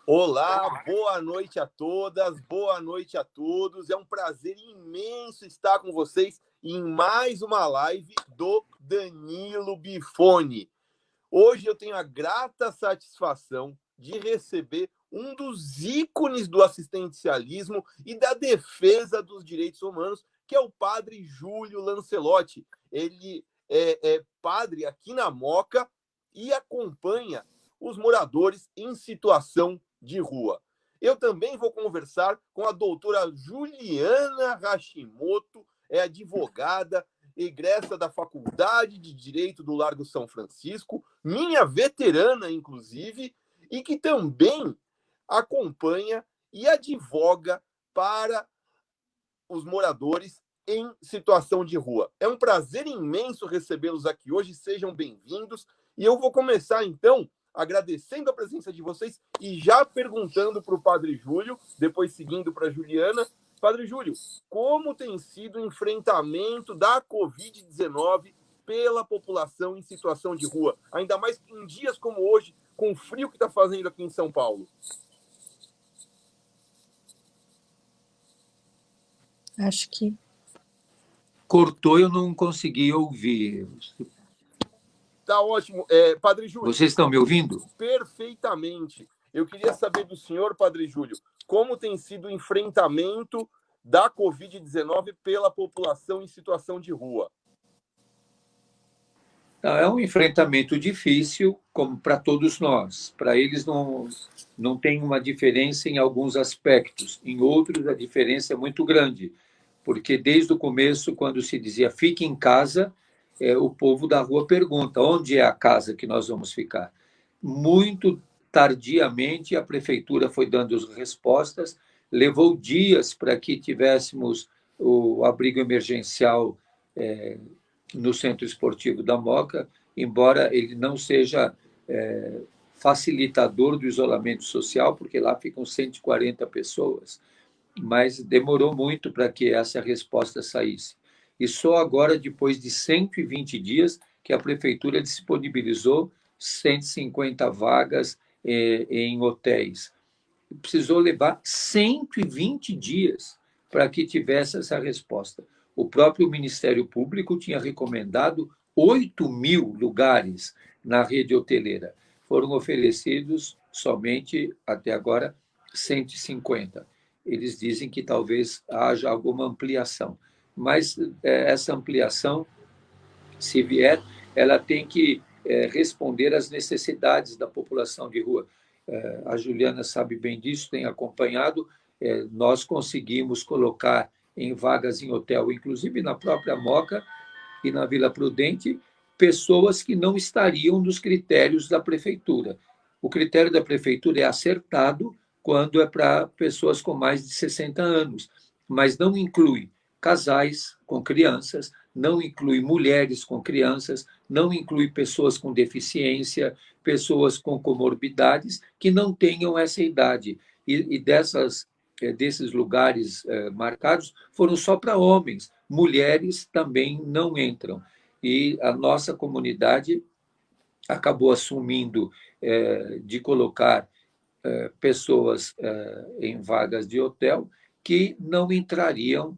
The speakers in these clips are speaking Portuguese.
Olá, boa noite a todas, boa noite a todos. É um prazer imenso estar com vocês em mais uma live do Danilo Bifone. Hoje eu tenho a grata satisfação de receber um dos ícones do assistencialismo e da defesa dos direitos humanos, que é o padre Júlio Lancelotti. Ele é padre aqui na Moca e acompanha os moradores em situação de rua. Eu também vou conversar com a doutora Juliana Hashimoto, é advogada, egressa da Faculdade de Direito do Largo São Francisco, minha veterana, inclusive, e que também acompanha e advoga para os moradores em situação de rua. É um prazer imenso recebê-los aqui hoje, sejam bem-vindos. E eu vou começar, então, agradecendo a presença de vocês e já perguntando para o Padre Júlio, depois seguindo para a Juliana. Padre Júlio, como tem sido o enfrentamento da Covid-19 pela população em situação de rua? Ainda mais em dias como hoje, com o frio que está fazendo aqui em São Paulo. Acho que cortou, eu não consegui ouvir. Tá ótimo. Padre Júlio. Vocês estão me ouvindo? Perfeitamente. Eu queria saber do senhor, Padre Júlio, como tem sido o enfrentamento da Covid-19 pela população em situação de rua. É um enfrentamento difícil, como para todos nós. Para eles não tem uma diferença em alguns aspectos. Em outros, a diferença é muito grande. Porque desde o começo, quando se dizia fique em casa, o povo da rua pergunta onde é a casa que nós vamos ficar. Muito tardiamente, a prefeitura foi dando as respostas, levou dias para que tivéssemos o abrigo emergencial no Centro Esportivo da Moca, embora ele não seja facilitador do isolamento social, porque lá ficam 140 pessoas, mas demorou muito para que essa resposta saísse. E só agora, depois de 120 dias, que a prefeitura disponibilizou 150 vagas em hotéis. Precisou levar 120 dias para que tivesse essa resposta. O próprio Ministério Público tinha recomendado 8.000 lugares na rede hoteleira. Foram oferecidos somente, até agora, 150. Eles dizem que talvez haja alguma ampliação. Mas essa ampliação, se vier, ela tem que responder às necessidades da população de rua. A Juliana sabe bem disso, tem acompanhado. Nós conseguimos colocar em vagas em hotel, inclusive na própria Moca e na Vila Prudente, pessoas que não estariam nos critérios da prefeitura. O critério da prefeitura é acertado quando é para pessoas com mais de 60 anos, mas não inclui casais com crianças, não inclui mulheres com crianças, não inclui pessoas com deficiência, pessoas com comorbidades que não tenham essa idade. E desses lugares marcados foram só para homens, mulheres também não entram. E a nossa comunidade acabou assumindo de colocar pessoas em vagas de hotel que não entrariam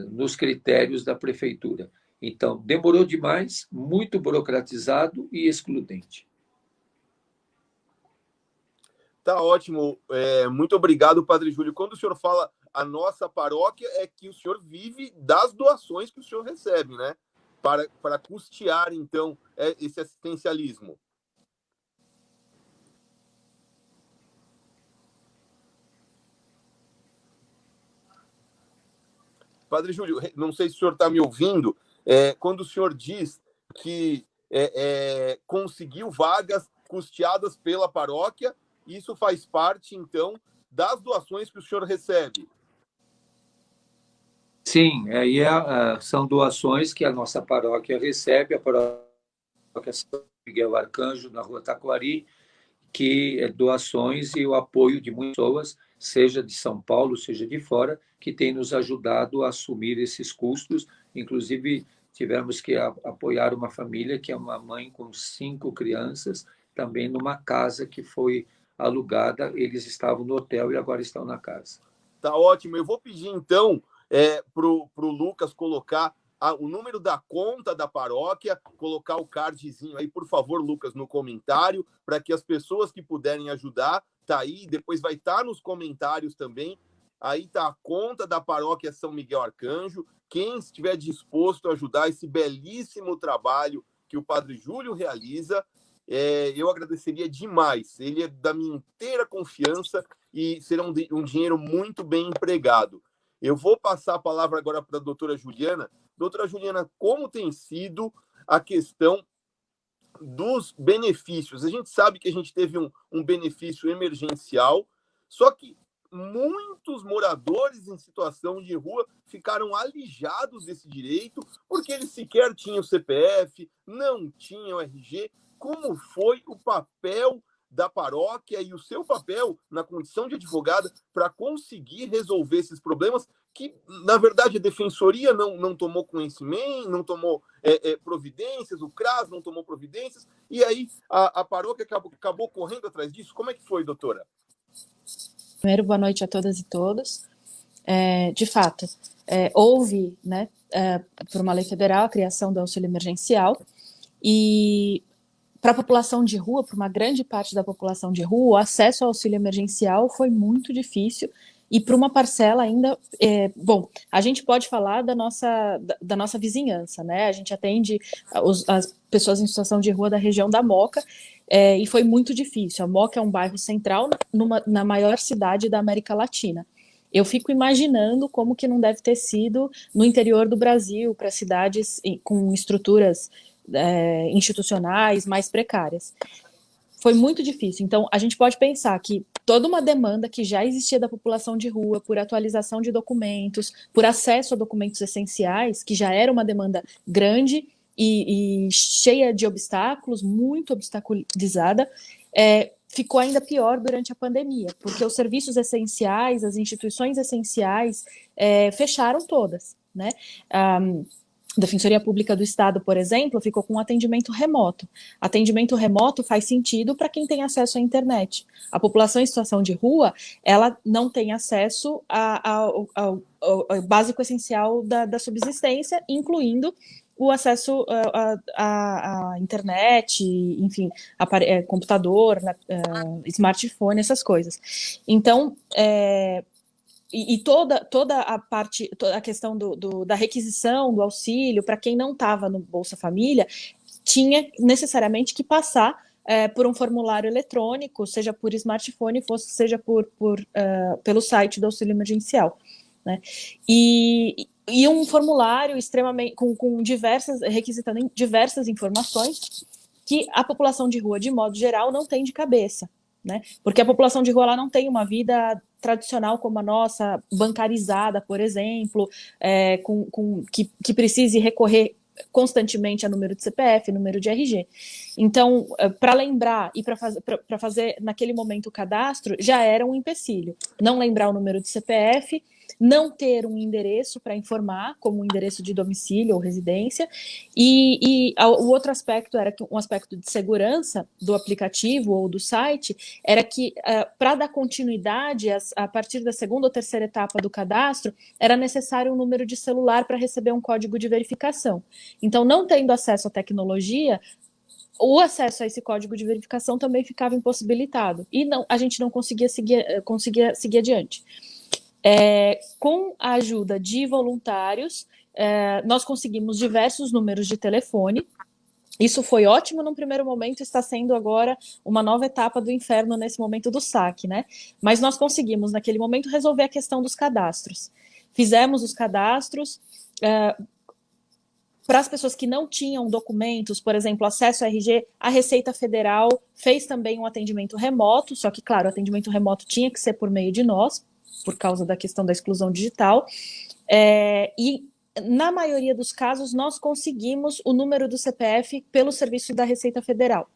nos critérios da prefeitura. Então, demorou demais, muito burocratizado e excludente. Tá ótimo. Muito obrigado, Padre Júlio. Quando o senhor fala a nossa paróquia, é que o senhor vive das doações que o senhor recebe, né? Para custear, então, esse assistencialismo. Padre Júlio, não sei se o senhor está me ouvindo, quando o senhor diz que conseguiu vagas custeadas pela paróquia, isso faz parte, então, das doações que o senhor recebe? Sim, aí são doações que a nossa paróquia recebe, a paróquia São Miguel Arcanjo, na Rua Taquari, que é doações e o apoio de muitas pessoas, seja de São Paulo, seja de fora, que tem nos ajudado a assumir esses custos. Inclusive, tivemos que apoiar uma família que é uma mãe com 5 crianças, também numa casa que foi alugada, eles estavam no hotel e agora estão na casa. Tá ótimo. Eu vou pedir, então, para o Lucas colocar o número da conta da paróquia, colocar o cardzinho aí, por favor, Lucas, no comentário, para que as pessoas que puderem ajudar, tá aí, depois vai estar nos comentários também. Aí tá a conta da paróquia São Miguel Arcanjo. Quem estiver disposto a ajudar esse belíssimo trabalho que o Padre Júlio realiza, eu agradeceria demais. Ele é da minha inteira confiança e será um dinheiro muito bem empregado. Eu vou passar a palavra agora para a doutora Juliana. Doutora Juliana, como tem sido a questão dos benefícios? A gente sabe que a gente teve um benefício emergencial, só que muitos moradores em situação de rua ficaram alijados desse direito, porque eles sequer tinham CPF, não tinham RG. Como foi o papel da paróquia e o seu papel na condição de advogada para conseguir resolver esses problemas que, na verdade, a defensoria não tomou conhecimento, não tomou providências, o CRAS não tomou providências, e aí a paróquia acabou correndo atrás disso? Como é que foi, doutora? Primeiro, boa noite a todas e todos. De fato, houve, né, por uma lei federal, a criação do auxílio emergencial, e para a população de rua, para uma grande parte da população de rua, o acesso ao auxílio emergencial foi muito difícil, e para uma parcela ainda... bom, a gente pode falar da nossa vizinhança, né? A gente atende as pessoas em situação de rua da região da Moca, e foi muito difícil. A Moca é um bairro central na maior cidade da América Latina. Eu fico imaginando como que não deve ter sido no interior do Brasil, para cidades com estruturas institucionais mais precárias. Foi muito difícil. Então, a gente pode pensar que toda uma demanda que já existia da população de rua por atualização de documentos, por acesso a documentos essenciais, que já era uma demanda grande e cheia de obstáculos, muito obstaculizada, ficou ainda pior durante a pandemia, porque os serviços essenciais, as instituições essenciais fecharam todas, né? Defensoria Pública do Estado, por exemplo, ficou com atendimento remoto. Atendimento remoto faz sentido para quem tem acesso à internet. A população em situação de rua, ela não tem acesso ao básico essencial da subsistência, incluindo o acesso à internet, enfim, computador, smartphone, essas coisas. Então, toda a parte, toda a questão da requisição do auxílio, para quem não estava no Bolsa Família, tinha necessariamente que passar por um formulário eletrônico, seja por smartphone, seja pelo site do auxílio emergencial, né? E um formulário extremamente requisitando diversas informações que a população de rua, de modo geral, não tem de cabeça, né? Porque a população de rua ela não tem uma vida tradicional como a nossa, bancarizada, por exemplo, que precise recorrer constantemente a número de CPF, número de RG. Então, para lembrar e para fazer naquele momento o cadastro, já era um empecilho. Não lembrar o número de CPF, não ter um endereço para informar, como um endereço de domicílio ou residência, e o outro aspecto era que um aspecto de segurança do aplicativo ou do site era que, para dar continuidade a partir da segunda ou terceira etapa do cadastro, era necessário um número de celular para receber um código de verificação. Então, não tendo acesso à tecnologia, o acesso a esse código de verificação também ficava impossibilitado, e a gente não conseguia seguir adiante. Com a ajuda de voluntários, nós conseguimos diversos números de telefone. Isso foi ótimo num primeiro momento, está sendo agora uma nova etapa do inferno nesse momento do saque, né? Mas nós conseguimos, naquele momento, resolver a questão dos cadastros. Fizemos os cadastros. Para as pessoas que não tinham documentos, por exemplo, acesso ao RG, a Receita Federal fez também um atendimento remoto, só que, claro, o atendimento remoto tinha que ser por meio de nós, por causa da questão da exclusão digital, e na maioria dos casos nós conseguimos o número do CPF pelo serviço da Receita Federal.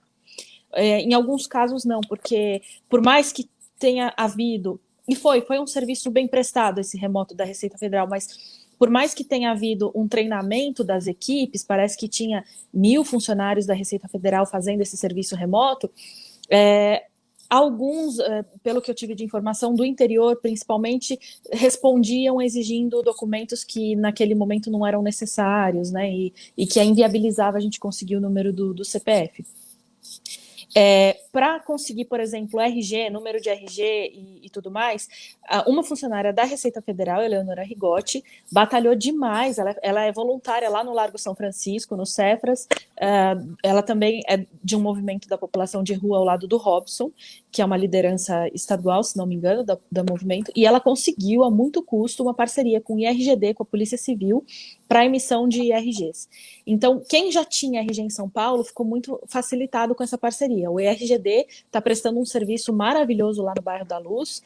Em alguns casos não, porque por mais que tenha havido, e foi um serviço bem prestado esse remoto da Receita Federal, mas por mais que tenha havido um treinamento das equipes, parece que tinha 1.000 funcionários da Receita Federal fazendo esse serviço remoto, Alguns, pelo que eu tive de informação do interior, principalmente, respondiam exigindo documentos que naquele momento não eram necessários, né, e que inviabilizava a gente conseguir o número do CPF. Para conseguir, por exemplo, RG, número de RG e tudo mais, uma funcionária da Receita Federal, Eleonora Rigotti, batalhou demais. Ela é voluntária lá no Largo São Francisco, no Cefras. Ela também é de um movimento da população de rua ao lado do Robson, que é uma liderança estadual, se não me engano, do movimento, e ela conseguiu, a muito custo, uma parceria com o IRGD, com a Polícia Civil, para a emissão de RGs. Então, quem já tinha RG em São Paulo ficou muito facilitado com essa parceria. O IRGD está prestando um serviço maravilhoso lá no bairro da Luz.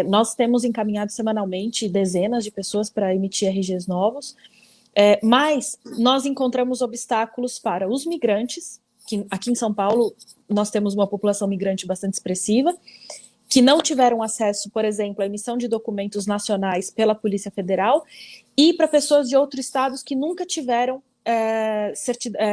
Nós temos encaminhado semanalmente dezenas de pessoas para emitir RGs novos, mas nós encontramos obstáculos para os migrantes, que aqui em São Paulo nós temos uma população migrante bastante expressiva, que não tiveram acesso, por exemplo, à emissão de documentos nacionais pela Polícia Federal, e para pessoas de outros estados que nunca tiveram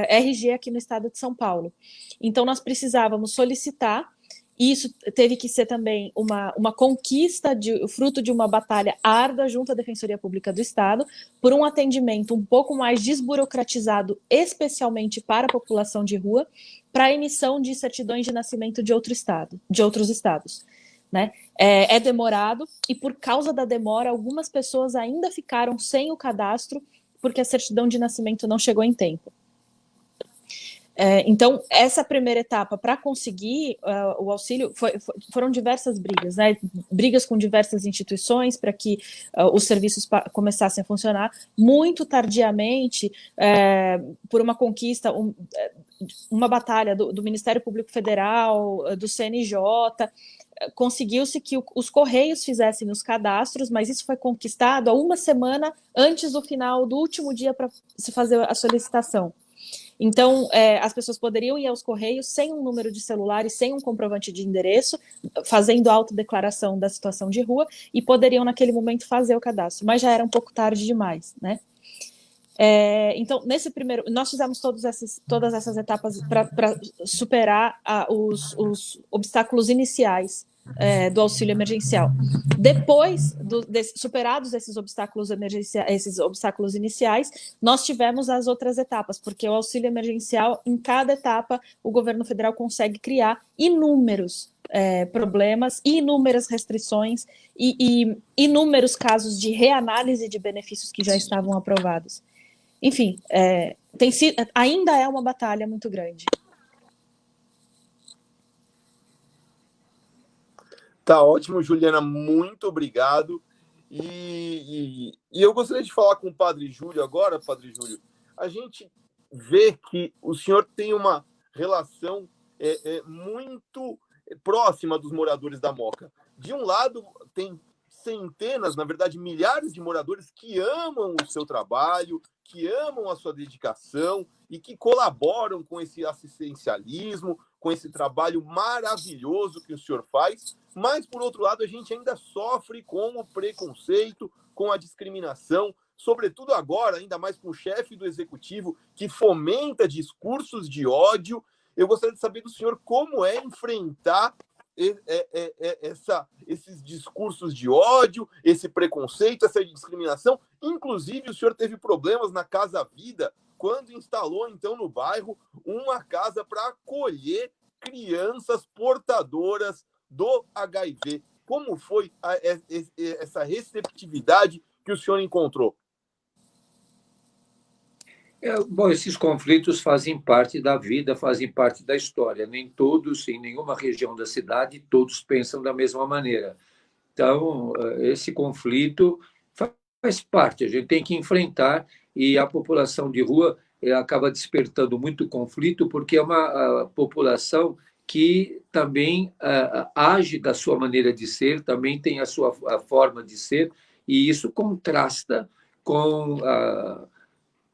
RG aqui no estado de São Paulo. Então, nós precisávamos solicitar, e isso teve que ser também uma conquista, fruto de uma batalha árdua junto à Defensoria Pública do Estado, por um atendimento um pouco mais desburocratizado, especialmente para a população de rua, para a emissão de certidões de nascimento de outros estados. Né? É demorado, e por causa da demora, algumas pessoas ainda ficaram sem o cadastro, porque a certidão de nascimento não chegou em tempo. Então, essa primeira etapa para conseguir o auxílio foram diversas brigas, né? Brigas com diversas instituições para que os serviços começassem a funcionar. Muito tardiamente, por uma conquista, uma batalha do Ministério Público Federal, do CNJ, conseguiu-se que os Correios fizessem os cadastros, mas isso foi conquistado há uma semana antes do final do último dia para se fazer a solicitação. Então, as pessoas poderiam ir aos Correios sem um número de celular e sem um comprovante de endereço, fazendo autodeclaração da situação de rua, e poderiam, naquele momento, fazer o cadastro, mas já era um pouco tarde demais, né? Então, nesse primeiro, nós fizemos todas essas etapas para superar os obstáculos iniciais do auxílio emergencial. Depois, superados esses obstáculos iniciais, nós tivemos as outras etapas, porque o auxílio emergencial, em cada etapa, o governo federal consegue criar inúmeros problemas, inúmeras restrições e inúmeros casos de reanálise de benefícios que já estavam aprovados. Enfim, ainda é uma batalha muito grande. Tá ótimo, Juliana, muito obrigado. E eu gostaria de falar com o Padre Júlio agora, Padre Júlio. A gente vê que o senhor tem uma relação muito próxima dos moradores da Moca. De um lado, tem centenas, na verdade, milhares de moradores que amam o seu trabalho, que amam a sua dedicação e que colaboram com esse assistencialismo, com esse trabalho maravilhoso que o senhor faz. Mas, por outro lado, a gente ainda sofre com o preconceito, com a discriminação, sobretudo agora, ainda mais com o chefe do executivo, que fomenta discursos de ódio. Eu gostaria de saber do senhor como é enfrentar esses discursos de ódio, esse preconceito, essa discriminação. Inclusive, o senhor teve problemas na Casa Vida, quando instalou, então, no bairro, uma casa para acolher crianças portadoras do HIV. Como foi essa receptividade que o senhor encontrou? Bom, esses conflitos fazem parte da vida, fazem parte da história. Nem todos, em nenhuma região da cidade, todos pensam da mesma maneira. Então, esse conflito faz parte, a gente tem que enfrentar, e a população de rua acaba despertando muito conflito, porque é uma população que também age da sua maneira de ser, também tem a sua forma de ser, e isso contrasta com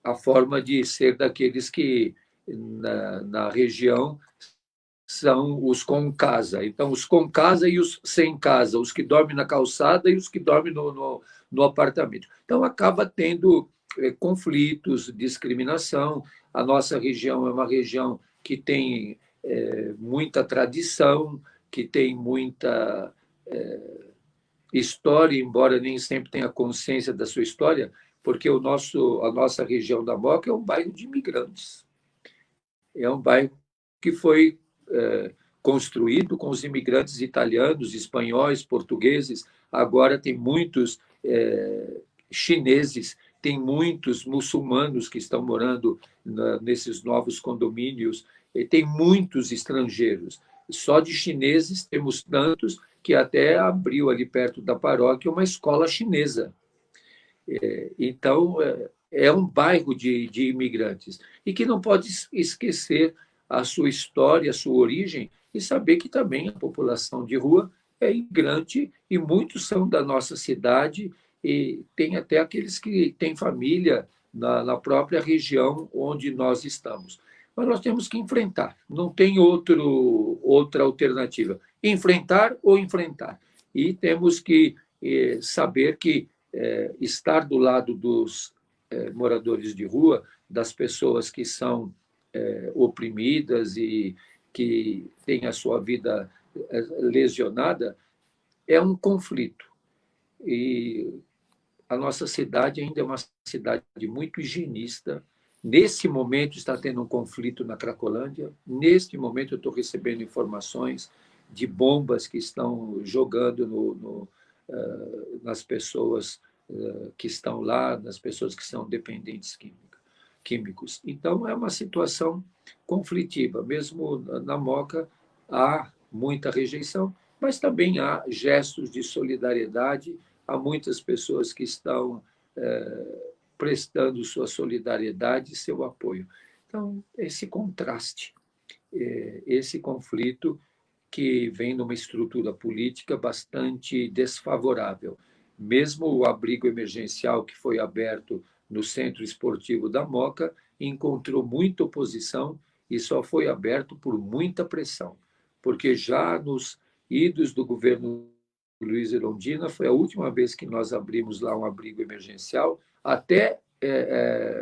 a forma de ser daqueles que, na região, são os com casa. Então, os com casa e os sem casa, os que dormem na calçada e os que dormem no apartamento. Então, acaba tendo conflitos, discriminação. A nossa região é uma região que tem muita tradição, que tem muita história, embora nem sempre tenha consciência da sua história, porque a nossa região da Moca é um bairro de imigrantes. É um bairro que foi construído com os imigrantes italianos, espanhóis, portugueses. Agora tem muitos chineses, tem muitos muçulmanos que estão morando nesses novos condomínios, e tem muitos estrangeiros. Só de chineses temos tantos que até abriu ali perto da paróquia uma escola chinesa. Então, é um bairro de imigrantes e que não pode esquecer a sua história, a sua origem, e saber que também a população de rua é imigrante e muitos são da nossa cidade, e tem até aqueles que têm família na própria região onde nós estamos. Mas nós temos que enfrentar, não tem outra alternativa. Enfrentar ou enfrentar. E temos que saber que estar do lado dos moradores de rua, das pessoas que são oprimidas e que têm a sua vida lesionada, é um conflito. E a nossa cidade ainda é uma cidade muito higienista. Nesse momento está tendo um conflito na Cracolândia. Neste momento eu estou recebendo informações de bombas que estão jogando nas pessoas que estão lá, nas pessoas que são dependentes químicos. Então, é uma situação conflitiva. Mesmo na Moca, há muita rejeição, mas também há gestos de solidariedade. Há muitas pessoas que estão prestando sua solidariedade e seu apoio. Então, esse contraste, esse conflito que vem numa estrutura política bastante desfavorável. Mesmo o abrigo emergencial que foi aberto no Centro Esportivo da Moca encontrou muita oposição e só foi aberto por muita pressão, porque já nos idos do governo Luiz Erundina foi a última vez que nós abrimos lá um abrigo emergencial, até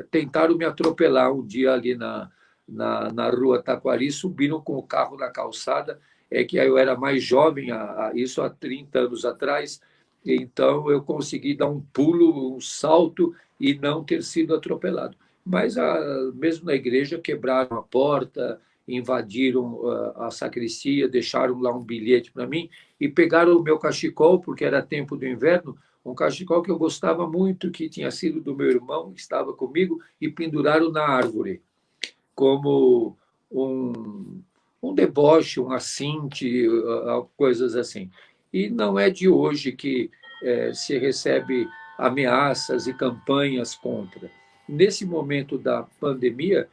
tentaram me atropelar um dia ali na rua Taquari, subiram com o carro na calçada, que eu era mais jovem, isso há 30 anos atrás, então eu consegui dar um pulo, um salto e não ter sido atropelado. Mas mesmo na igreja quebraram a porta, invadiram a sacristia, deixaram lá um bilhete para mim e pegaram o meu cachecol, porque era tempo do inverno, um cachecol que eu gostava muito, que tinha sido do meu irmão, que estava comigo, e penduraram na árvore, como um deboche, um assinte, coisas assim. E não é de hoje que se recebe ameaças e campanhas contra. Nesse momento da pandemia,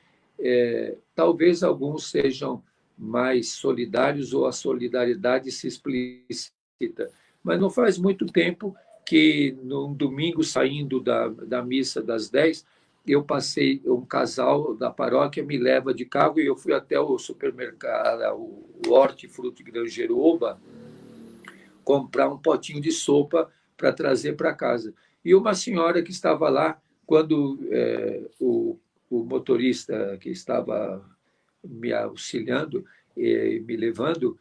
talvez alguns sejam mais solidários ou a solidariedade se explicita. Mas não faz muito tempo que, num domingo, saindo da missa das 10, eu passei, um casal da paróquia me leva de carro e eu fui até o supermercado, o Hortifruti Grangeiro Oba, comprar um potinho de sopa para trazer para casa. E uma senhora que estava lá, quando o motorista que estava me auxiliando, me levando,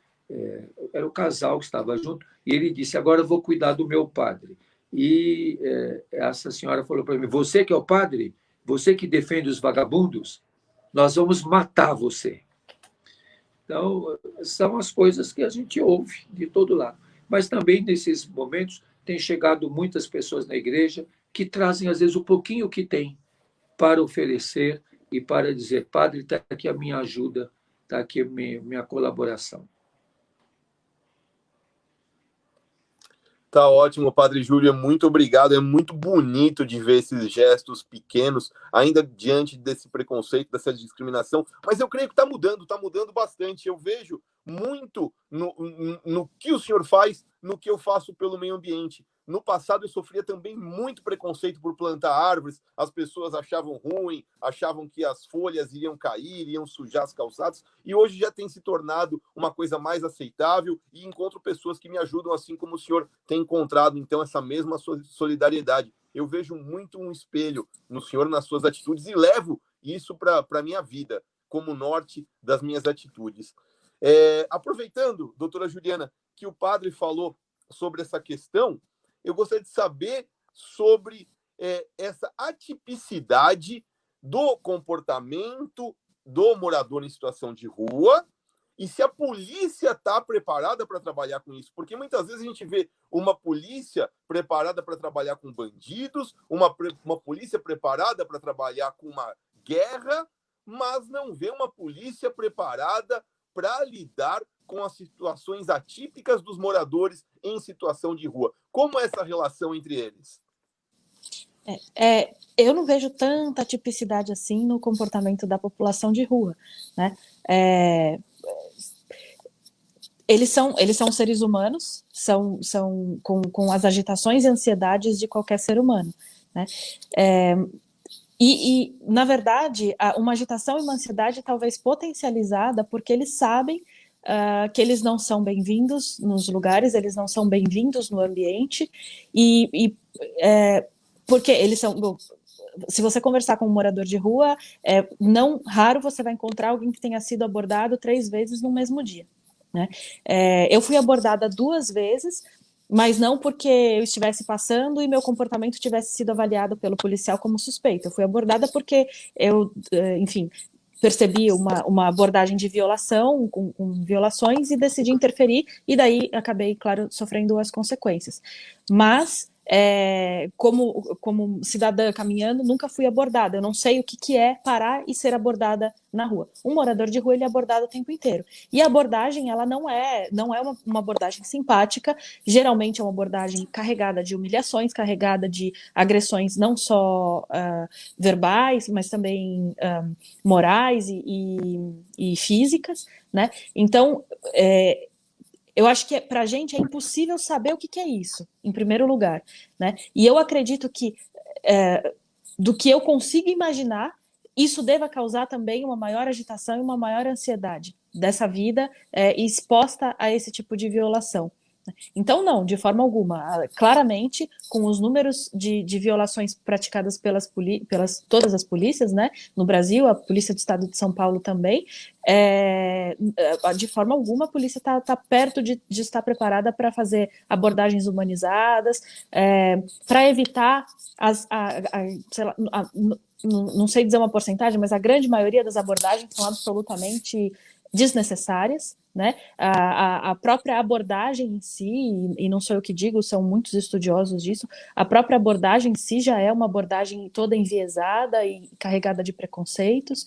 era o casal que estava junto, e ele disse, agora eu vou cuidar do meu padre. E essa senhora falou para mim, você que é o padre? Você que defende os vagabundos? Nós vamos matar você. Então, são as coisas que a gente ouve de todo lado. Mas também, nesses momentos, tem chegado muitas pessoas na igreja que trazem, às vezes, o pouquinho que tem para oferecer e para dizer, padre, está aqui a minha ajuda, está aqui a minha colaboração. Tá ótimo, Padre Júlio, muito obrigado. É muito bonito de ver esses gestos pequenos, ainda diante desse preconceito, dessa discriminação. Mas eu creio que está mudando bastante. Eu vejo muito no que o senhor faz, no que eu faço pelo meio ambiente. No passado, eu sofria também muito preconceito por plantar árvores. As pessoas achavam ruim, achavam que as folhas iriam cair, iriam sujar as calçadas. E hoje já tem se tornado uma coisa mais aceitável e encontro pessoas que me ajudam, assim como o senhor tem encontrado, então, essa mesma solidariedade. Eu vejo muito um espelho no senhor, nas suas atitudes, e levo isso para a minha vida, como norte das minhas atitudes. Aproveitando, doutora Juliana, que o padre falou sobre essa questão, eu gostaria de saber sobre essa atipicidade do comportamento do morador em situação de rua e se a polícia está preparada para trabalhar com isso. Porque muitas vezes a gente vê uma polícia preparada para trabalhar com bandidos, uma polícia preparada para trabalhar com uma guerra, mas não vê uma polícia preparada para lidar com as situações atípicas dos moradores em situação de rua. Como é essa relação entre eles? Eu não vejo tanta tipicidade assim no comportamento da população de rua, né? Eles são seres humanos, são com as agitações e ansiedades de qualquer ser humano, né? Na verdade, uma agitação e uma ansiedade talvez potencializada porque eles sabem que eles não são bem-vindos nos lugares, eles não são bem-vindos no ambiente, porque eles são... Se você conversar com um morador de rua, não raro você vai encontrar alguém que tenha sido abordado 3 vezes no mesmo dia, né? Eu fui abordada 2 vezes, mas não porque eu estivesse passando e meu comportamento tivesse sido avaliado pelo policial como suspeito. Eu fui abordada porque eu, enfim, percebi uma abordagem de violação, com violações, e decidi interferir, e daí acabei, claro, sofrendo as consequências. Mas, como cidadã caminhando, nunca fui abordada. Eu não sei o que é parar e ser abordada na rua. Um morador de rua, ele é abordado o tempo inteiro. E a abordagem, ela não é uma abordagem simpática, geralmente é uma abordagem carregada de humilhações, carregada de agressões não só verbais, mas também morais e físicas, né? Então, eu acho que para a gente é impossível saber o que é isso, em primeiro lugar, né? E eu acredito que, do que eu consigo imaginar, isso deva causar também uma maior agitação e uma maior ansiedade dessa vida exposta a esse tipo de violação. Então, não, de forma alguma. Claramente, com os números de violações praticadas pelas todas as polícias, né, no Brasil, a Polícia do Estado de São Paulo também, de forma alguma a polícia está perto de estar preparada para fazer abordagens humanizadas, para evitar sei lá, não sei dizer uma porcentagem, mas a grande maioria das abordagens são absolutamente desnecessárias, né? A própria abordagem em si, e não sou eu que digo, são muitos estudiosos disso, a própria abordagem em si já é uma abordagem toda enviesada e carregada de preconceitos.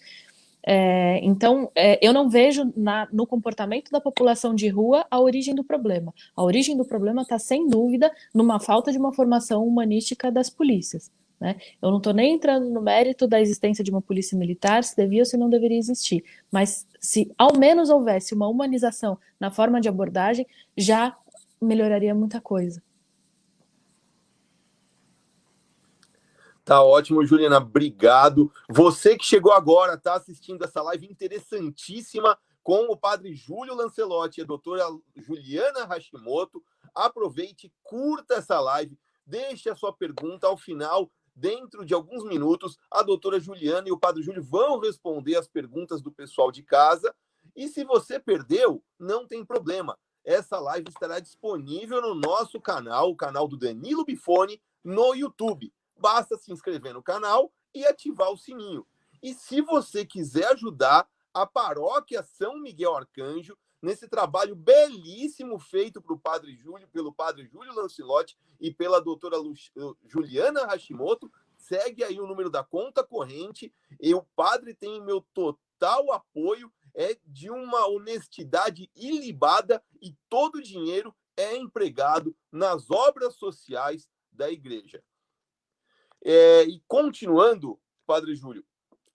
Então, eu não vejo no comportamento da população de rua a origem do problema. A origem do problema está, sem dúvida, numa falta de uma formação humanística das polícias, né? Eu não estou nem entrando no mérito da existência de uma polícia militar, se devia ou se não deveria existir, mas se ao menos houvesse uma humanização na forma de abordagem, já melhoraria muita coisa. Tá ótimo, Juliana, obrigado. Você que chegou agora, está assistindo essa live interessantíssima com o padre Júlio Lancelotti e a doutora Juliana Hashimoto. Aproveite, curta essa live, deixe a sua pergunta ao final. Dentro de alguns minutos, a doutora Juliana e o padre Júlio vão responder as perguntas do pessoal de casa. E se você perdeu, não tem problema. Essa live estará disponível no nosso canal, o canal do Danilo Bifone, no YouTube. Basta se inscrever no canal e ativar o sininho. E se você quiser ajudar a paróquia São Miguel Arcanjo nesse trabalho belíssimo feito pelo padre Júlio Lancelotti e pela doutora Juliana Hashimoto, segue aí o número da conta corrente, e o padre tem meu total apoio, é de uma honestidade ilibada, e todo o dinheiro é empregado nas obras sociais da igreja. E continuando, padre Júlio,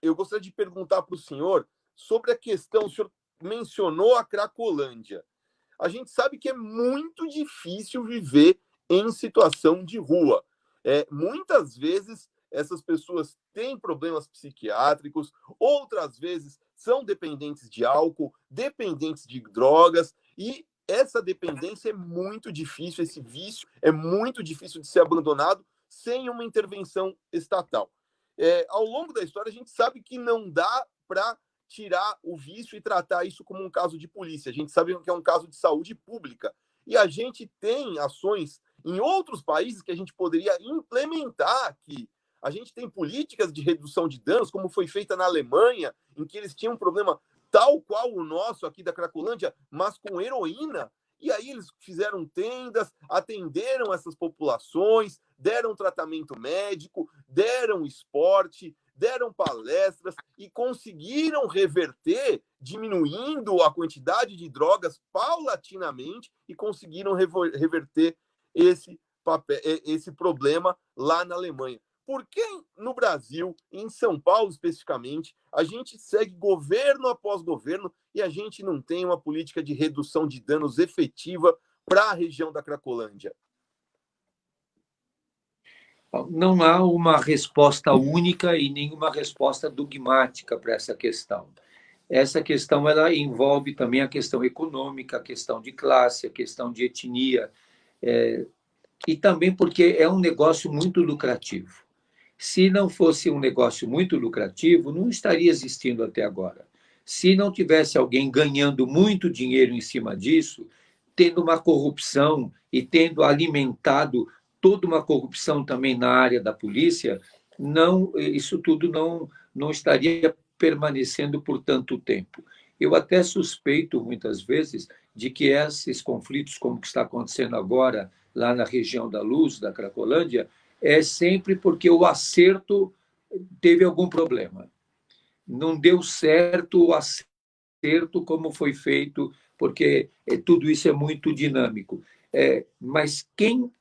eu gostaria de perguntar para o senhor sobre a questão, o senhor mencionou a Cracolândia. A gente sabe que é muito difícil viver em situação de rua. Muitas vezes essas pessoas têm problemas psiquiátricos, outras vezes são dependentes de álcool, dependentes de drogas, e essa dependência é muito difícil, esse vício é muito difícil de ser abandonado sem uma intervenção estatal. Ao longo da história, a gente sabe que não dá para tirar o vício e tratar isso como um caso de polícia. A gente sabe que é um caso de saúde pública. E a gente tem ações em outros países que a gente poderia implementar aqui. A gente tem políticas de redução de danos, como foi feita na Alemanha, em que eles tinham um problema tal qual o nosso aqui da Cracolândia, mas com heroína. E aí eles fizeram tendas, atenderam essas populações, deram tratamento médico, deram esporte, deram palestras e conseguiram reverter, diminuindo a quantidade de drogas paulatinamente, e conseguiram reverter esse problema lá na Alemanha. Por que no Brasil, em São Paulo especificamente, a gente segue governo após governo e a gente não tem uma política de redução de danos efetiva para a região da Cracolândia? Não há uma resposta única e nenhuma resposta dogmática para essa questão. Essa questão ela envolve também a questão econômica, a questão de classe, a questão de etnia, e também porque é um negócio muito lucrativo. Se não fosse um negócio muito lucrativo, não estaria existindo até agora. Se não tivesse alguém ganhando muito dinheiro em cima disso, tendo uma corrupção e tendo alimentado toda uma corrupção também na área da polícia, isso tudo não estaria permanecendo por tanto tempo. Eu até suspeito, muitas vezes, de que esses conflitos, como que está acontecendo agora, lá na região da Luz, da Cracolândia, é sempre porque o acerto teve algum problema. Não deu certo o acerto como foi feito, porque tudo isso é muito dinâmico. Mas quem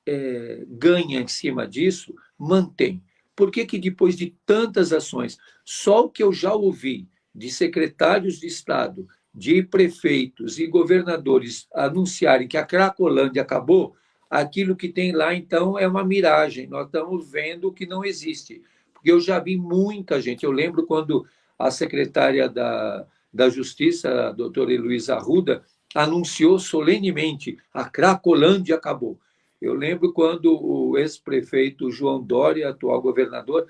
ganha em cima disso, mantém. Por que depois de tantas ações, só o que eu já ouvi de secretários de Estado, de prefeitos e governadores anunciarem que a Cracolândia acabou, aquilo que tem lá, então, é uma miragem. Nós estamos vendo o que não existe. Porque eu já vi muita gente. Eu lembro quando a secretária da Justiça, a doutora Heloísa Arruda, anunciou solenemente a Cracolândia acabou. Eu lembro quando o ex-prefeito João Dória, atual governador,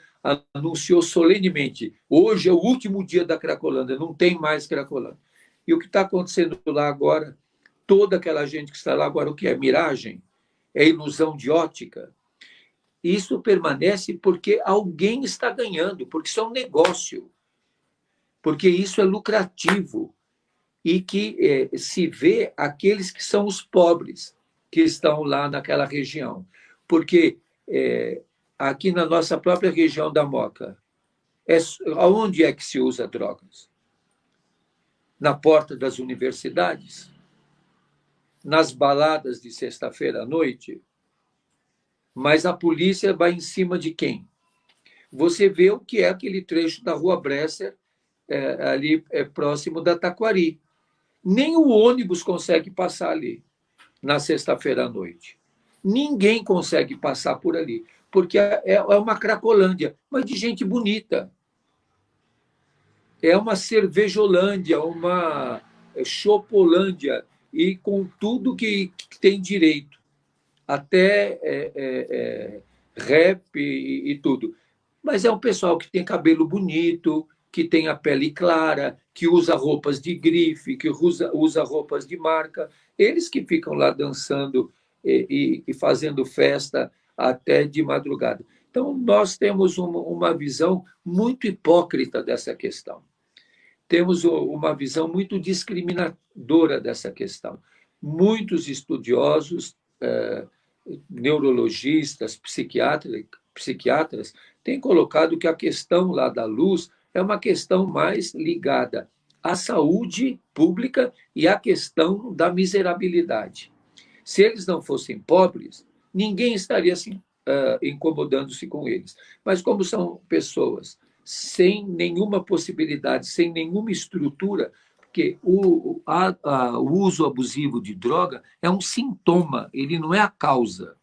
anunciou solenemente: hoje é o último dia da Cracolândia, não tem mais Cracolândia. E o que está acontecendo lá agora, toda aquela gente que está lá agora, o que é? Miragem? É ilusão de ótica? Isso permanece porque alguém está ganhando, porque isso é um negócio, porque isso é lucrativo, e que se vê aqueles que são os pobres, que estão lá naquela região. Porque aqui na nossa própria região da Moca, aonde é que se usa drogas? Na porta das universidades? Nas baladas de sexta-feira à noite? Mas a polícia vai em cima de quem? Você vê o que é aquele trecho da Rua Bresser, ali próximo da Taquari. Nem o ônibus consegue passar ali, na sexta-feira à noite. Ninguém consegue passar por ali, porque é uma Cracolândia, mas de gente bonita. É uma cervejolândia, uma chopolândia, e com tudo que tem direito. Até rap e tudo. Mas é um pessoal que tem cabelo bonito, que tem a pele clara, que usa roupas de grife, que usa roupas de marca. Eles que ficam lá dançando e fazendo festa até de madrugada. Então, nós temos uma visão muito hipócrita dessa questão. Temos uma visão muito discriminadora dessa questão. Muitos estudiosos, neurologistas, psiquiatras, têm colocado que a questão lá da luz é uma questão mais ligada à saúde pública e à questão da miserabilidade. Se eles não fossem pobres, ninguém estaria incomodando-se com eles. Mas como são pessoas sem nenhuma possibilidade, sem nenhuma estrutura, porque o uso abusivo de droga é um sintoma, ele não é a causa.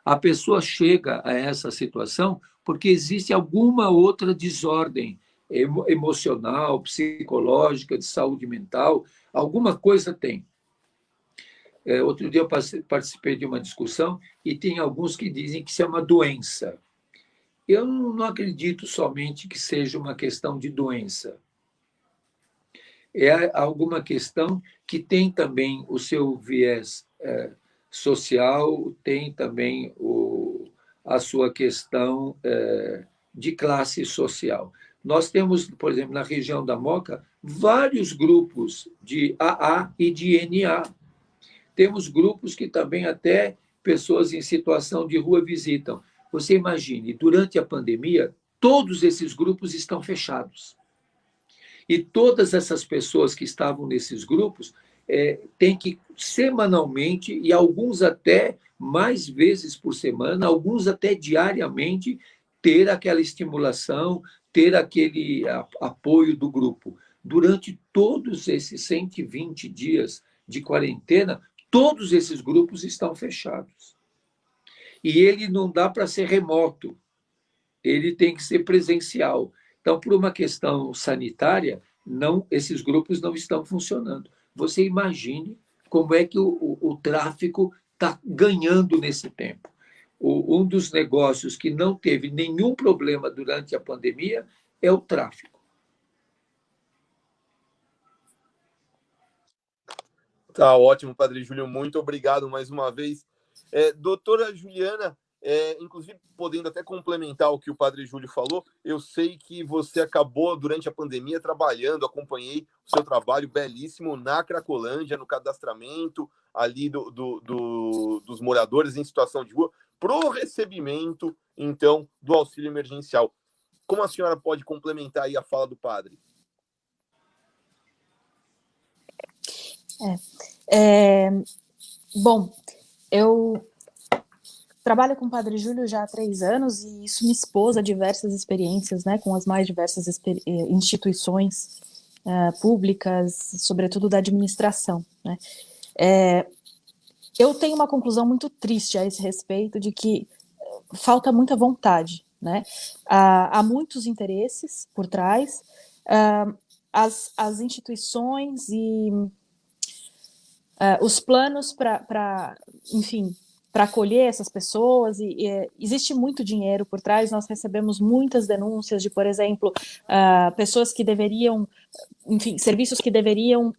A pessoa chega a essa situação porque existe alguma outra desordem emocional, psicológica, de saúde mental, alguma coisa tem. Outro dia eu participei de uma discussão e tem alguns que dizem que isso é uma doença. Eu não acredito somente que seja uma questão de doença. é alguma questão que tem também o seu viés social, tem também a sua questão de classe social. Nós temos, por exemplo, na região da Moca, vários grupos de AA e de NA. Temos grupos que também até pessoas em situação de rua visitam. Você imagine, durante a pandemia, todos esses grupos estão fechados. E todas essas pessoas que estavam nesses grupos têm que, semanalmente, e alguns até mais vezes por semana, alguns até diariamente, ter aquela estimulação, ter aquele apoio do grupo. Durante todos esses 120 dias de quarentena, todos esses grupos estão fechados. E ele não dá para ser remoto, ele tem que ser presencial. Então, por uma questão sanitária, esses grupos não estão funcionando. Você imagine como é que o tráfico está ganhando nesse tempo. Um dos negócios que não teve nenhum problema durante a pandemia é o tráfico. Tá ótimo, Padre Júlio, muito obrigado mais uma vez. Doutora Juliana, inclusive podendo até complementar o que o Padre Júlio falou, eu sei que você acabou durante a pandemia trabalhando, acompanhei o seu trabalho belíssimo na Cracolândia, no cadastramento ali dos moradores em situação de rua, pro recebimento, então, do auxílio emergencial. Como a senhora pode complementar aí a fala do padre? Bom, eu trabalho com o Padre Júlio já há 3 anos e isso me expôs a diversas experiências, né, com as mais diversas instituições públicas, sobretudo da administração, né. Eu tenho uma conclusão muito triste a esse respeito de que falta muita vontade, né. Há muitos interesses por trás, as instituições e os planos para, enfim, para acolher essas pessoas, existe muito dinheiro por trás. Nós recebemos muitas denúncias de, por exemplo, pessoas que deveriam, enfim, serviços que deveriam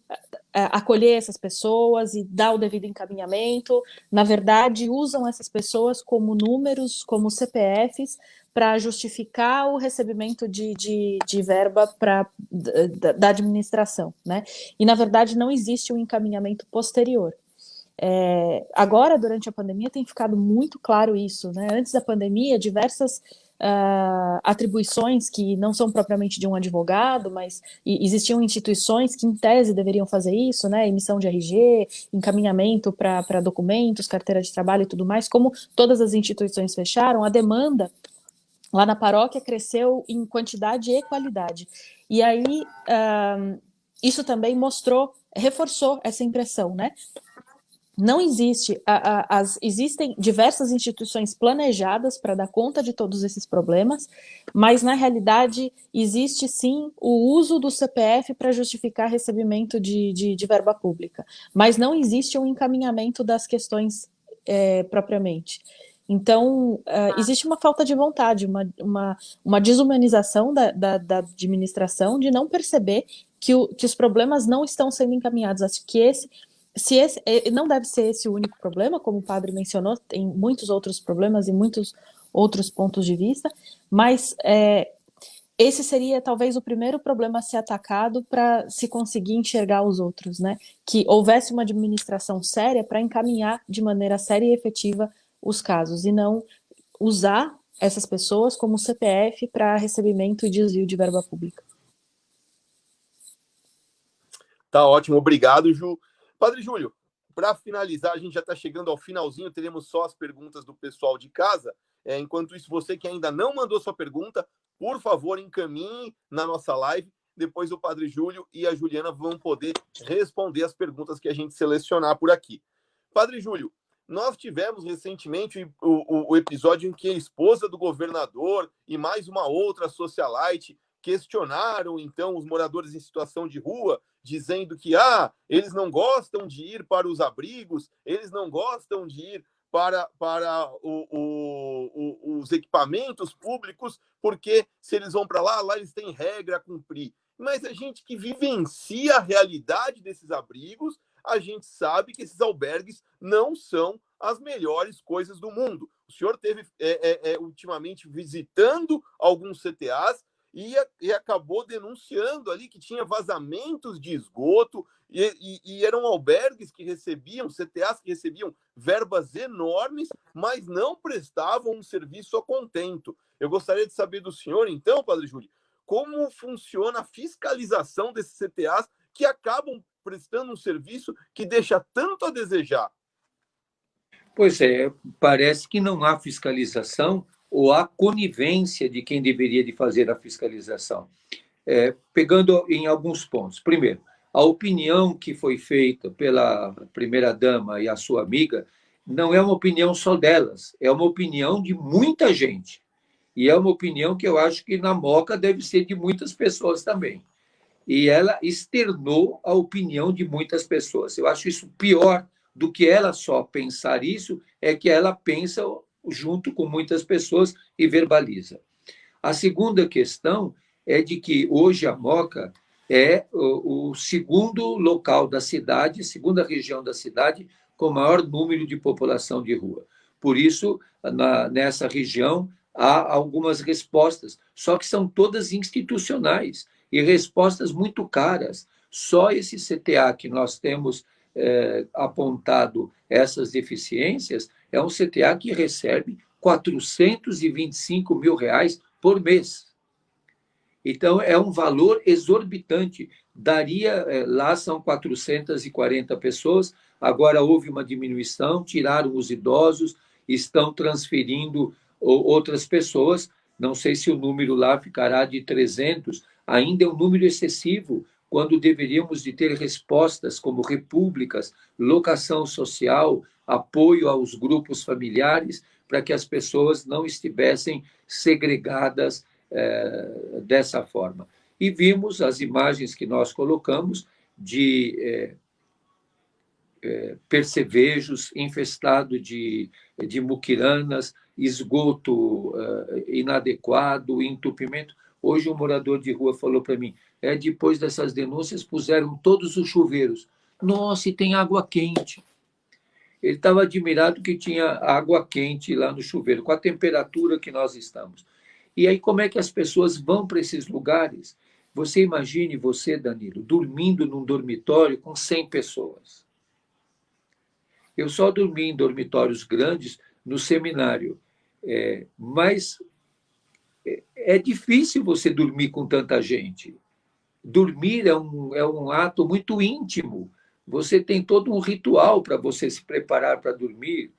acolher essas pessoas e dar o devido encaminhamento, na verdade, usam essas pessoas como números, como CPFs, para justificar o recebimento de verba da administração, né? E, na verdade, não existe um encaminhamento posterior. Agora, durante a pandemia, tem ficado muito claro isso, né? Antes da pandemia, diversas atribuições que não são propriamente de um advogado, mas existiam instituições que, em tese, deveriam fazer isso, né? Emissão de RG, encaminhamento para documentos, carteira de trabalho e tudo mais. Como todas as instituições fecharam, a demanda lá na paróquia cresceu em quantidade e qualidade. E aí, isso também reforçou essa impressão, né? Não existe, existem diversas instituições planejadas para dar conta de todos esses problemas, mas na realidade existe sim o uso do CPF para justificar recebimento de verba pública, mas não existe um encaminhamento das questões propriamente. Então, existe uma falta de vontade, uma desumanização da administração de não perceber que os problemas não estão sendo encaminhados. Acho que esse não deve ser esse o único problema, como o padre mencionou, tem muitos outros problemas e muitos outros pontos de vista, mas esse seria talvez o primeiro problema a ser atacado para se conseguir enxergar os outros, né? Que houvesse uma administração séria para encaminhar de maneira séria e efetiva os casos, e não usar essas pessoas como CPF para recebimento e desvio de verba pública. Tá ótimo, obrigado, Ju. Padre Júlio, para finalizar, a gente já está chegando ao finalzinho, teremos só as perguntas do pessoal de casa. Enquanto isso, você que ainda não mandou sua pergunta, por favor, encaminhe na nossa live. Depois o Padre Júlio e a Juliana vão poder responder as perguntas que a gente selecionar por aqui. Padre Júlio, nós tivemos recentemente o episódio em que a esposa do governador e mais uma outra socialite questionaram, então, os moradores em situação de rua, dizendo que eles não gostam de ir para os abrigos, eles não gostam de ir para os equipamentos públicos, porque se eles vão para lá eles têm regra a cumprir. mas a gente que vivencia a realidade desses abrigos, a gente sabe que esses albergues não são as melhores coisas do mundo. O senhor teve ultimamente visitando alguns CTAs e acabou denunciando ali que tinha vazamentos de esgoto e eram albergues que recebiam, CTAs que recebiam verbas enormes, mas não prestavam um serviço a contento. Eu gostaria de saber do senhor, então, Padre Júlio, como funciona a fiscalização desses CTAs que acabam prestando um serviço que deixa tanto a desejar. Pois é, parece que não há fiscalização ou há conivência de quem deveria de fazer a fiscalização. Pegando em alguns pontos. Primeiro, a opinião que foi feita pela primeira-dama e a sua amiga não é uma opinião só delas, é uma opinião de muita gente. E é uma opinião que eu acho que na Moca deve ser de muitas pessoas também. E ela externou a opinião de muitas pessoas. Eu acho isso pior do que ela só pensar isso, é que ela pensa junto com muitas pessoas e verbaliza. A segunda questão é de que hoje a Moca é o segundo local da cidade, segunda região da cidade, com maior número de população de rua. Por isso, nessa região, há algumas respostas, só que são todas institucionais e respostas muito caras. Só esse CTA que nós temos apontado essas deficiências é um CTA que recebe R$425 mil por mês. Então, é um valor exorbitante. Lá são 440 pessoas, agora houve uma diminuição, tiraram os idosos, estão transferindo outras pessoas, não sei se o número lá ficará de 300, ainda é um número excessivo, quando deveríamos de ter respostas como repúblicas, locação social, apoio aos grupos familiares, para que as pessoas não estivessem segregadas dessa forma. E vimos as imagens que nós colocamos de percevejos infestado de muquiranas, esgoto inadequado, entupimento. Hoje um morador de rua falou para mim, depois dessas denúncias puseram todos os chuveiros. Nossa, e tem água quente. Ele estava admirado que tinha água quente lá no chuveiro, com a temperatura que nós estamos. E aí, como é que as pessoas vão para esses lugares? Você imagine você, Danilo, dormindo num dormitório com 100 pessoas. Eu só dormi em dormitórios grandes no seminário, mas é difícil você dormir com tanta gente. Dormir é um ato muito íntimo. Você tem todo um ritual para você se preparar para dormir,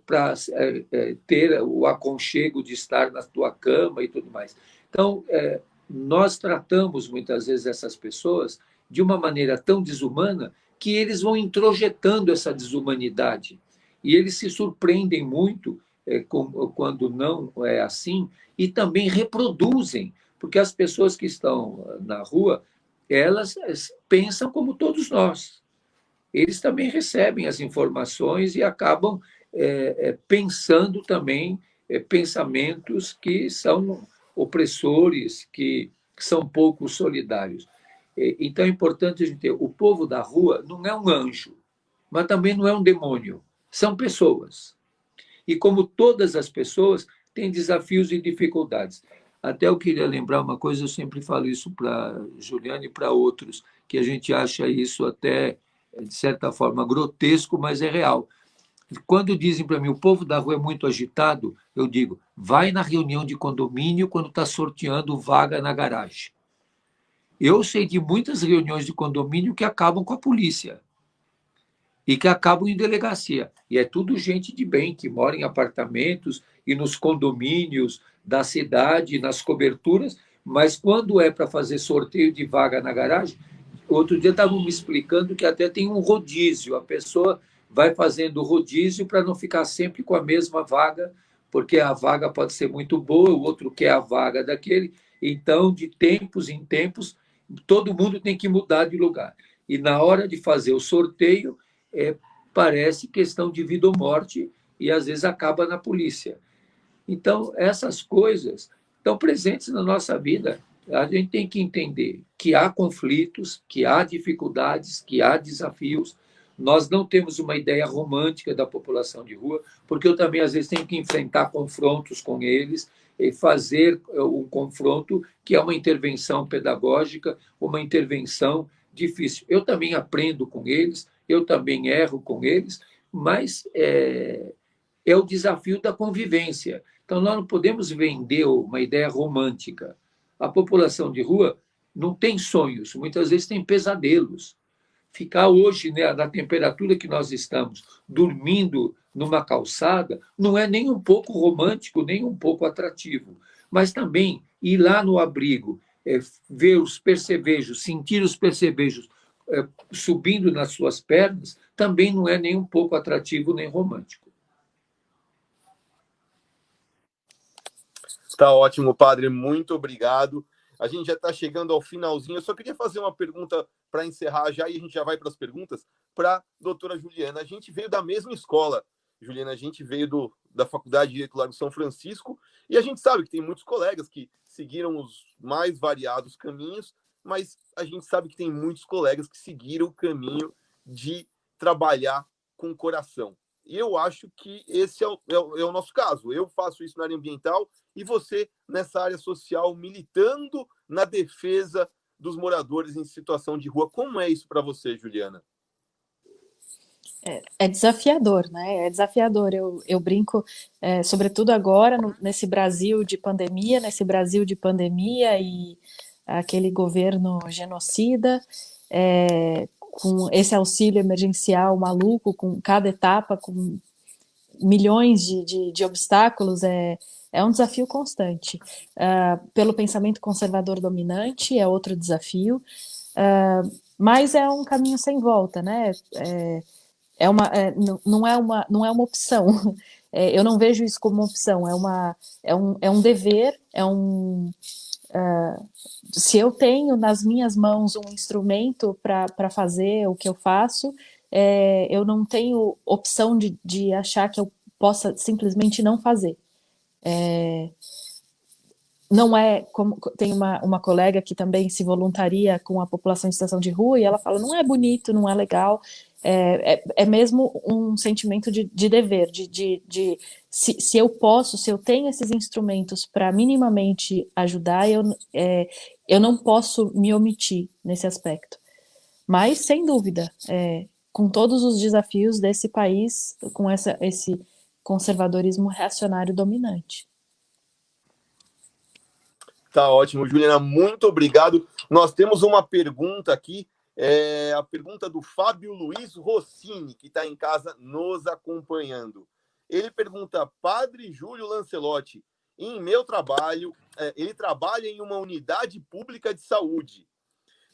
para ter o aconchego de estar na tua cama e tudo mais. Então, nós tratamos muitas vezes essas pessoas de uma maneira tão desumana que eles vão introjetando essa desumanidade. E eles se surpreendem muito quando não é assim e também reproduzem, porque as pessoas que estão na rua, elas pensam como todos nós. Eles também recebem as informações e acabam pensando também pensamentos que são opressores, que são pouco solidários. Então, é importante a gente ter, o povo da rua não é um anjo, mas também não é um demônio, são pessoas. E como todas as pessoas, têm desafios e dificuldades. Até eu queria lembrar uma coisa, eu sempre falo isso para Juliana e para outros, que a gente acha isso até, de certa forma, grotesco, mas é real. Quando dizem para mim, o povo da rua é muito agitado, eu digo, vai na reunião de condomínio quando está sorteando vaga na garagem. Eu sei de muitas reuniões de condomínio que acabam com a polícia e que acabam em delegacia. E é tudo gente de bem, que mora em apartamentos e nos condomínios da cidade, nas coberturas, mas quando é para fazer sorteio de vaga na garagem, outro dia estavam me explicando que até tem um rodízio, a pessoa vai fazendo rodízio para não ficar sempre com a mesma vaga, porque a vaga pode ser muito boa, o outro quer a vaga daquele, então, de tempos em tempos, todo mundo tem que mudar de lugar. E na hora de fazer o sorteio, parece questão de vida ou morte, e às vezes acaba na polícia. Então, essas coisas estão presentes na nossa vida. A gente tem que entender que há conflitos, que há dificuldades, que há desafios. Nós não temos uma ideia romântica da população de rua, porque eu também, às vezes, tenho que enfrentar confrontos com eles e fazer um confronto que é uma intervenção pedagógica, uma intervenção difícil. Eu também aprendo com eles, eu também erro com eles, mas é o desafio da convivência. Então, nós não podemos vender uma ideia romântica. A população de rua não tem sonhos, muitas vezes tem pesadelos. Ficar hoje, né, na temperatura que nós estamos, dormindo numa calçada, não é nem um pouco romântico, nem um pouco atrativo. Mas também ir lá no abrigo, ver os percevejos, sentir os percevejos subindo nas suas pernas, também não é nem um pouco atrativo, nem romântico. Tá ótimo, padre, muito obrigado. A gente já está chegando ao finalzinho. Eu só queria fazer uma pergunta para encerrar já, e a gente já vai para as perguntas, para a doutora Juliana. A gente veio da mesma escola, Juliana, a gente veio da Faculdade de Direito do Largo São Francisco, e a gente sabe que tem muitos colegas que seguiram os mais variados caminhos, mas a gente sabe que tem muitos colegas que seguiram o caminho de trabalhar com o coração. E eu acho que esse é o nosso caso. Eu faço isso na área ambiental e você nessa área social, militando na defesa dos moradores em situação de rua. Como é isso para você, Juliana? É desafiador, né? É desafiador. Eu brinco, sobretudo agora, nesse Brasil de pandemia, e aquele governo genocida, com esse auxílio emergencial maluco, com cada etapa, com milhões de obstáculos, é um desafio constante. Pelo pensamento conservador dominante, é outro desafio, mas é um caminho sem volta, né? Não é uma opção. Eu não vejo isso como uma opção, é um dever, se eu tenho nas minhas mãos um instrumento para fazer o que eu faço, eu não tenho opção de achar que eu possa simplesmente não fazer. Não é como tem uma colega que também se voluntaria com a população em situação de rua, e ela fala, não é bonito, não é legal, é mesmo um sentimento de dever, se eu posso, se eu tenho esses instrumentos para minimamente ajudar, eu não posso me omitir nesse aspecto. Mas, sem dúvida, com todos os desafios desse país, com esse conservadorismo reacionário dominante. Tá ótimo, Juliana, muito obrigado. Nós temos uma pergunta aqui, a pergunta do Fábio Luiz Rossini, que está em casa nos acompanhando. Ele pergunta, Padre Júlio Lancelotti, em meu trabalho, ele trabalha em uma unidade pública de saúde,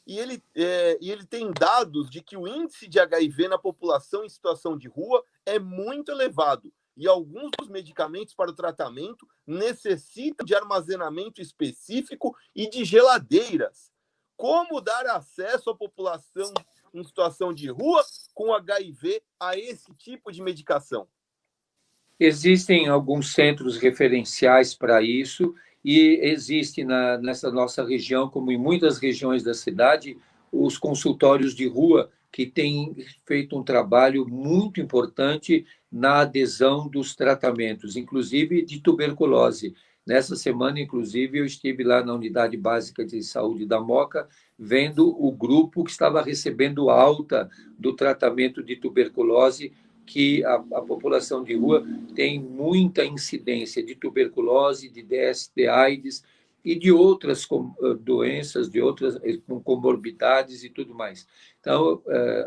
e ele tem dados de que o índice de HIV na população em situação de rua é muito elevado, e alguns dos medicamentos para o tratamento necessitam de armazenamento específico e de geladeiras. Como dar acesso à população em situação de rua com HIV a esse tipo de medicação? Existem alguns centros referenciais para isso, e existe nessa nossa região, como em muitas regiões da cidade, os consultórios de rua, que têm feito um trabalho muito importante na adesão dos tratamentos, inclusive de tuberculose. Nessa semana, inclusive, eu estive lá na Unidade Básica de Saúde da Moca, vendo o grupo que estava recebendo alta do tratamento de tuberculose, que a população de rua tem muita incidência de tuberculose, de DST, AIDS e de outras doenças, de outras comorbidades e tudo mais. Então,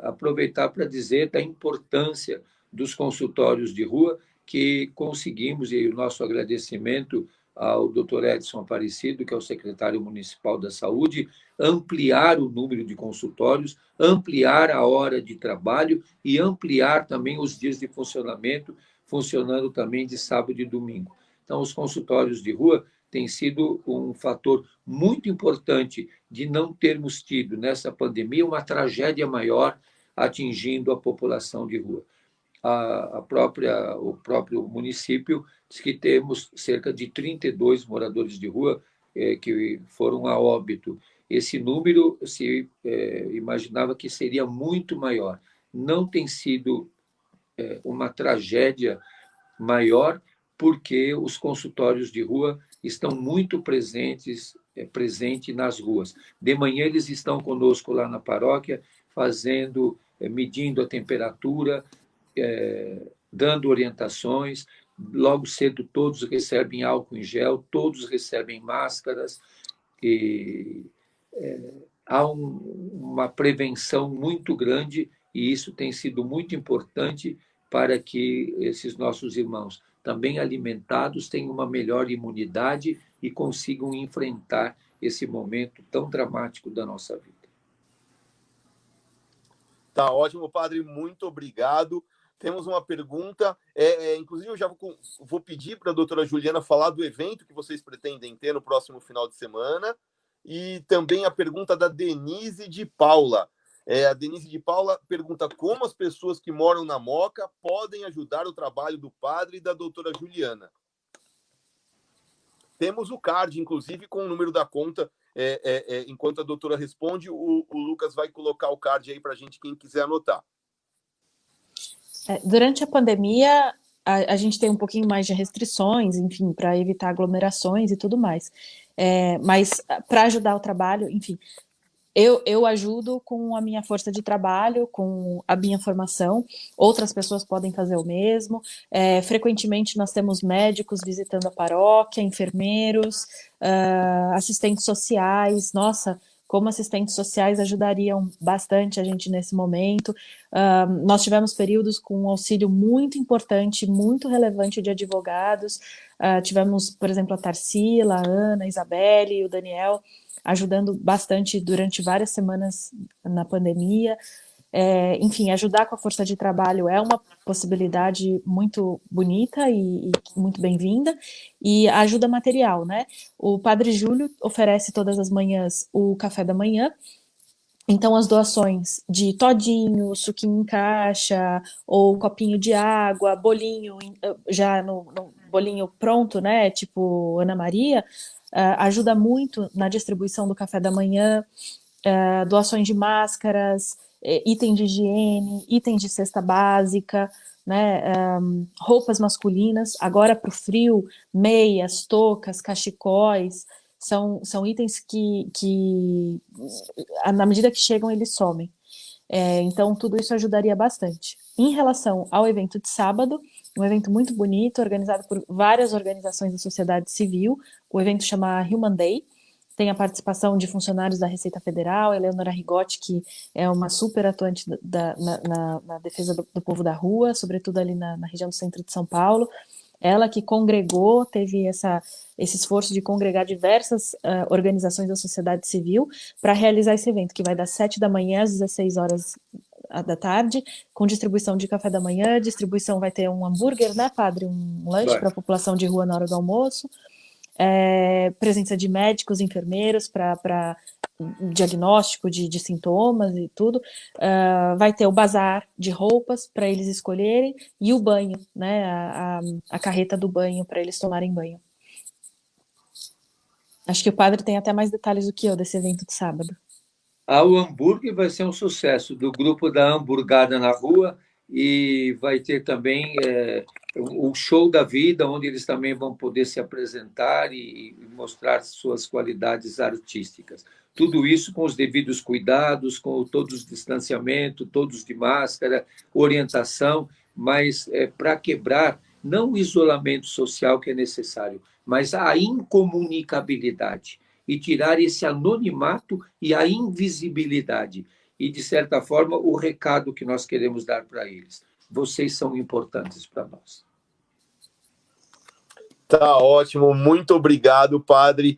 aproveitar para dizer da importância dos consultórios de rua, que conseguimos, e o nosso agradecimento ao Dr. Edson Aparecido, que é o secretário municipal da Saúde, ampliar o número de consultórios, ampliar a hora de trabalho e ampliar também os dias de funcionamento, funcionando também de sábado e domingo. Então, os consultórios de rua têm sido um fator muito importante de não termos tido, nessa pandemia, uma tragédia maior atingindo a população de rua. O próprio município diz que temos cerca de 32 moradores de rua que foram a óbito. Esse número se imaginava que seria muito maior. Não tem sido uma tragédia maior, porque os consultórios de rua estão muito presentes nas ruas. De manhã eles estão conosco lá na paróquia, medindo a temperatura, dando orientações. Logo cedo todos recebem álcool em gel, todos recebem máscaras, e há uma prevenção muito grande, e isso tem sido muito importante para que esses nossos irmãos, também alimentados, tenham uma melhor imunidade e consigam enfrentar esse momento tão dramático da nossa vida. Tá ótimo, padre, muito obrigado. Temos uma pergunta, inclusive eu já vou pedir para a doutora Juliana falar do evento que vocês pretendem ter no próximo final de semana, e também a pergunta da Denise de Paula. A Denise de Paula pergunta como as pessoas que moram na Moca podem ajudar o trabalho do padre e da doutora Juliana. Temos o card, inclusive, com o número da conta. Enquanto a doutora responde, o Lucas vai colocar o card aí para a gente, quem quiser anotar. Durante a pandemia, a gente tem um pouquinho mais de restrições, enfim, para evitar aglomerações e tudo mais. Mas para ajudar o trabalho, enfim, eu ajudo com a minha força de trabalho, com a minha formação, outras pessoas podem fazer o mesmo. Frequentemente nós temos médicos visitando a paróquia, enfermeiros, assistentes sociais. Nossa, como assistentes sociais ajudariam bastante a gente nesse momento. Nós tivemos períodos com um auxílio muito importante, muito relevante de advogados. Tivemos, por exemplo, a Tarsila, a Ana, a Isabelle e o Daniel, ajudando bastante durante várias semanas na pandemia. Enfim, ajudar com a força de trabalho é uma possibilidade muito bonita e muito bem-vinda, e a ajuda material, né? O Padre Júlio oferece todas as manhãs o café da manhã, então as doações de todinho, suquinho em caixa, ou copinho de água, bolinho, já no bolinho pronto, né, tipo Ana Maria, ajuda muito na distribuição do café da manhã. Doações de máscaras, itens de higiene, itens de cesta básica, né, roupas masculinas, agora para o frio, meias, toucas, cachecóis, são itens que, na medida que chegam, eles somem. Então, tudo isso ajudaria bastante. Em relação ao evento de sábado, um evento muito bonito, organizado por várias organizações da sociedade civil, o evento chama Human Day, tem a participação de funcionários da Receita Federal, Eleonora Rigotti, que é uma super atuante na defesa do povo da rua, sobretudo ali na região do centro de São Paulo. Ela que congregou, teve esse esforço de congregar diversas organizações da sociedade civil para realizar esse evento, que vai das 7 da manhã às 16 horas da tarde, com distribuição de café da manhã, distribuição vai ter um hambúrguer, né, padre? Um lanche para a população de rua na hora do almoço. Presença de médicos, enfermeiros para diagnóstico de sintomas e tudo. Vai ter o bazar de roupas para eles escolherem e o banho, né, a carreta do banho para eles tomarem banho. Acho que o padre tem até mais detalhes do que eu desse evento de sábado. O hambúrguer vai ser um sucesso do grupo da Hamburgada na Rua, e vai ter também o show da vida, onde eles também vão poder se apresentar e mostrar suas qualidades artísticas. Tudo isso com os devidos cuidados, com todos os distanciamentos, todos de máscara, orientação, mas para quebrar não o isolamento social que é necessário, mas a incomunicabilidade, e tirar esse anonimato e a invisibilidade. E, de certa forma, o recado que nós queremos dar para eles: vocês são importantes para nós. Tá ótimo, muito obrigado, padre.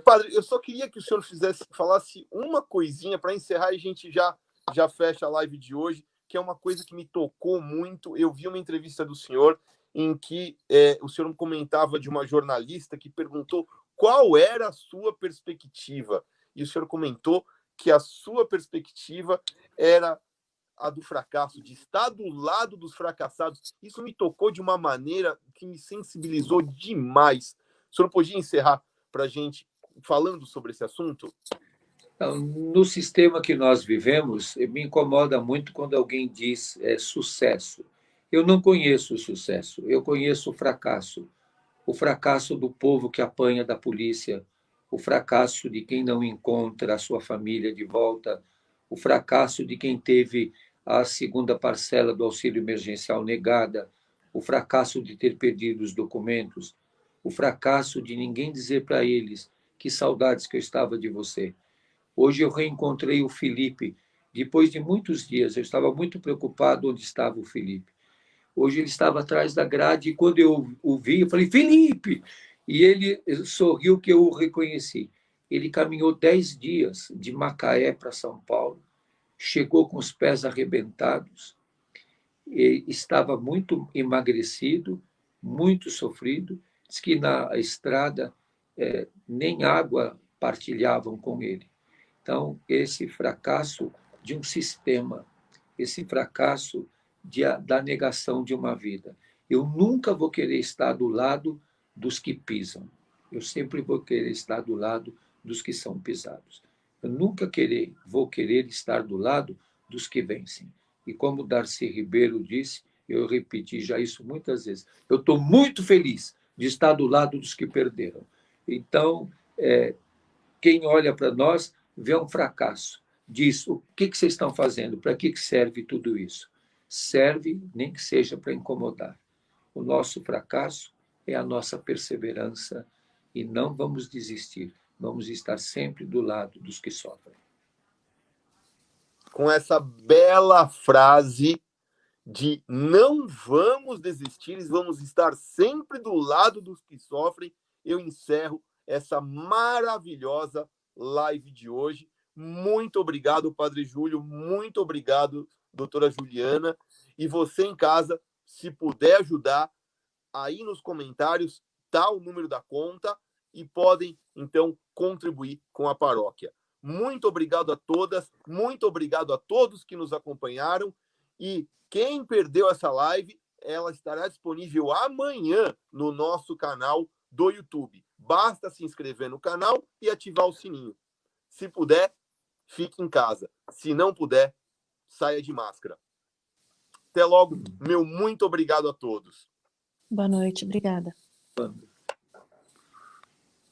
Padre, eu só queria que o senhor falasse uma coisinha para encerrar, e a gente já fecha a live de hoje, que é uma coisa que me tocou muito. Eu vi uma entrevista do senhor em que o senhor comentava de uma jornalista que perguntou qual era a sua perspectiva, e o senhor comentou que a sua perspectiva era a do fracasso, de estar do lado dos fracassados. Isso me tocou de uma maneira que me sensibilizou demais. O senhor podia encerrar para a gente falando sobre esse assunto? Então, no sistema que nós vivemos, me incomoda muito quando alguém diz sucesso. Eu não conheço o sucesso, eu conheço o fracasso do povo que apanha da polícia, o fracasso de quem não encontra a sua família de volta, o fracasso de quem teve a segunda parcela do auxílio emergencial negada, o fracasso de ter perdido os documentos, o fracasso de ninguém dizer para eles que saudades que eu estava de você. Hoje eu reencontrei o Felipe, depois de muitos dias, eu estava muito preocupado onde estava o Felipe. Hoje ele estava atrás da grade e quando eu o vi, eu falei, Felipe! E ele sorriu que eu o reconheci. Ele caminhou 10 dias de Macaé para São Paulo, chegou com os pés arrebentados, estava muito emagrecido, muito sofrido, diz que na estrada nem água partilhavam com ele. Então, esse fracasso de um sistema, esse fracasso da negação de uma vida. Eu nunca vou querer estar do lado dos que pisam. Eu sempre vou querer estar do lado dos que são pisados. Eu nunca vou querer estar do lado dos que vencem. E como Darcy Ribeiro disse, eu repeti já isso muitas vezes, eu estou muito feliz de estar do lado dos que perderam. Então, quem olha para nós vê um fracasso. Diz, o que vocês estão fazendo? Para que serve tudo isso? Serve, nem que seja para incomodar. O nosso fracasso é a nossa perseverança e não vamos desistir. Vamos estar sempre do lado dos que sofrem. Com essa bela frase de não vamos desistir, vamos estar sempre do lado dos que sofrem, eu encerro essa maravilhosa live de hoje. Muito obrigado, Padre Júlio, muito obrigado, doutora Juliana. E você em casa, se puder ajudar, aí nos comentários está o número da conta e podem, então, contribuir com a paróquia. Muito obrigado a todas, muito obrigado a todos que nos acompanharam. E quem perdeu essa live, ela estará disponível amanhã no nosso canal do YouTube. Basta se inscrever no canal e ativar o sininho. Se puder, fique em casa. Se não puder, saia de máscara. Até logo. Meu muito obrigado a todos. Boa noite, obrigada.